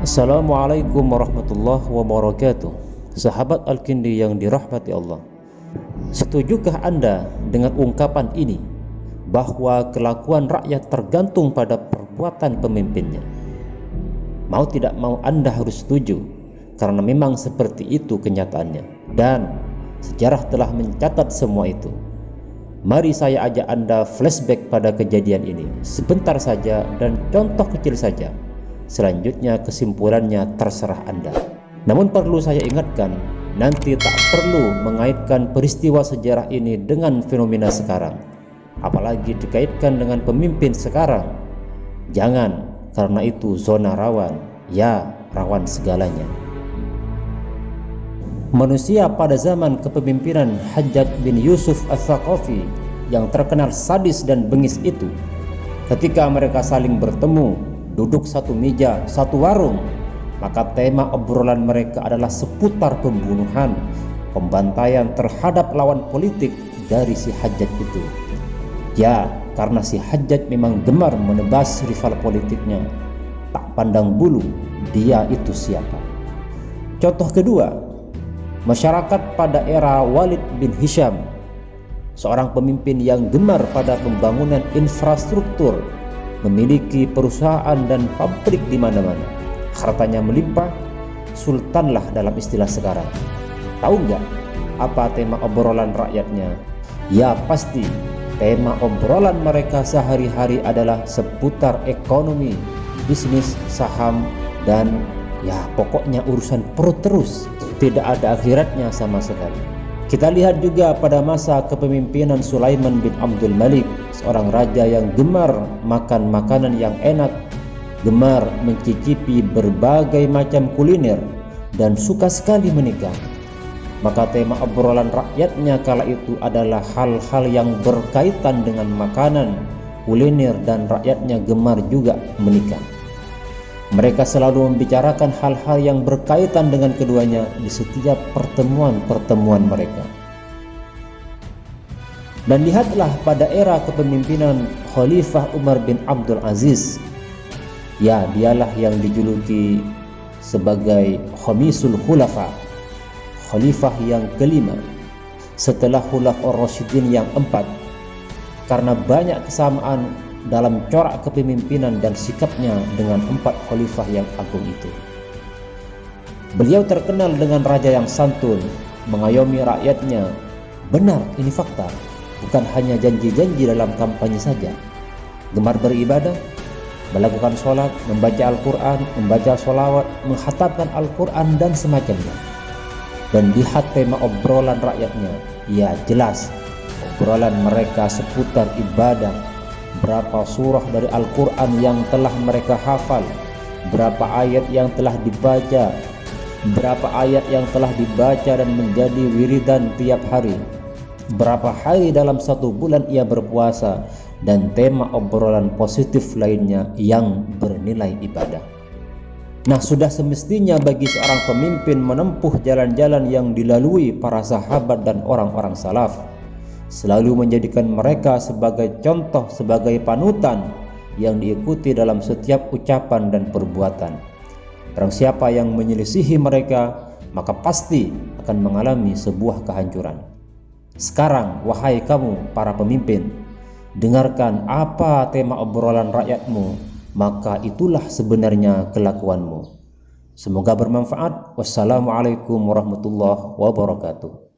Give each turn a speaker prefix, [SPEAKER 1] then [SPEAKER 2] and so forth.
[SPEAKER 1] Assalamualaikum warahmatullahi wabarakatuh. Sahabat Al-Kindi yang dirahmati Allah, setujukah Anda dengan ungkapan ini bahwa kelakuan rakyat tergantung pada perbuatan pemimpinnya? Mau tidak mau Anda harus setuju, karena memang seperti itu kenyataannya, dan sejarah telah mencatat semua itu. Mari saya ajak Anda flashback pada kejadian ini sebentar saja dan contoh kecil saja. Selanjutnya kesimpulannya terserah Anda. Namun perlu saya ingatkan, nanti tak perlu mengaitkan peristiwa sejarah ini dengan fenomena sekarang, apalagi dikaitkan dengan pemimpin sekarang. Jangan, karena itu zona rawan, ya rawan segalanya. Manusia pada zaman kepemimpinan Hajjaj bin Yusuf Ats-Tsaqafi yang terkenal sadis dan bengis itu, ketika mereka saling bertemu, duduk satu meja, satu warung, maka tema obrolan mereka adalah seputar pembunuhan, pembantaian terhadap lawan politik dari si Hajjaj itu. Ya, karena si Hajjaj memang gemar menebas rival politiknya, tak pandang bulu dia itu siapa. Contoh kedua, masyarakat pada era Walid bin Hisham, seorang pemimpin yang gemar pada pembangunan infrastruktur, memiliki perusahaan dan pabrik di mana-mana, hartanya melimpah, sultan lah dalam istilah sekarang. Tahu nggak apa tema obrolan rakyatnya? Ya pasti, tema obrolan mereka sehari-hari adalah seputar ekonomi, bisnis, saham, dan ya pokoknya urusan perut terus, tidak ada akhiratnya sama sekali. Kita lihat juga pada masa kepemimpinan Sulaiman bin Abdul Malik, seorang raja yang gemar makan makanan yang enak, gemar mencicipi berbagai macam kuliner, dan suka sekali menikah. Maka tema obrolan rakyatnya kala itu adalah hal-hal yang berkaitan dengan makanan, kuliner, dan rakyatnya gemar juga menikah. Mereka selalu membicarakan hal-hal yang berkaitan dengan keduanya di setiap pertemuan-pertemuan mereka. Dan lihatlah pada era kepemimpinan Khalifah Umar bin Abdul Aziz. Ya, dialah yang dijuluki sebagai Khamisul Khulafa, Khalifah yang kelima setelah Khulafaur Rasyidin yang empat, karena banyak kesamaan dalam corak kepemimpinan dan sikapnya dengan empat khalifah yang agung itu. Beliau terkenal dengan raja yang santun, mengayomi rakyatnya. Benar, ini fakta, bukan hanya janji-janji dalam kampanye saja. Gemar beribadah, melakukan sholat, membaca Al-Quran, membaca sholawat, menghatamkan Al-Quran, dan semacamnya. Dan lihat tema obrolan rakyatnya, ya jelas obrolan mereka seputar ibadah. Berapa surah dari Al-Quran yang telah mereka hafal, berapa ayat yang telah dibaca, berapa ayat yang telah dibaca dan menjadi wiridan tiap hari, berapa hari dalam satu bulan ia berpuasa, dan tema obrolan positif lainnya yang bernilai ibadah. Nah, sudah semestinya bagi seorang pemimpin menempuh jalan-jalan yang dilalui para sahabat dan orang-orang salaf, selalu menjadikan mereka sebagai contoh, sebagai panutan yang diikuti dalam setiap ucapan dan perbuatan. Barang siapa yang menyelisihi mereka, maka pasti akan mengalami sebuah kehancuran. Sekarang, wahai kamu para pemimpin, dengarkan apa tema obrolan rakyatmu, maka itulah sebenarnya kelakuanmu. Semoga bermanfaat. Wassalamualaikum warahmatullahi wabarakatuh.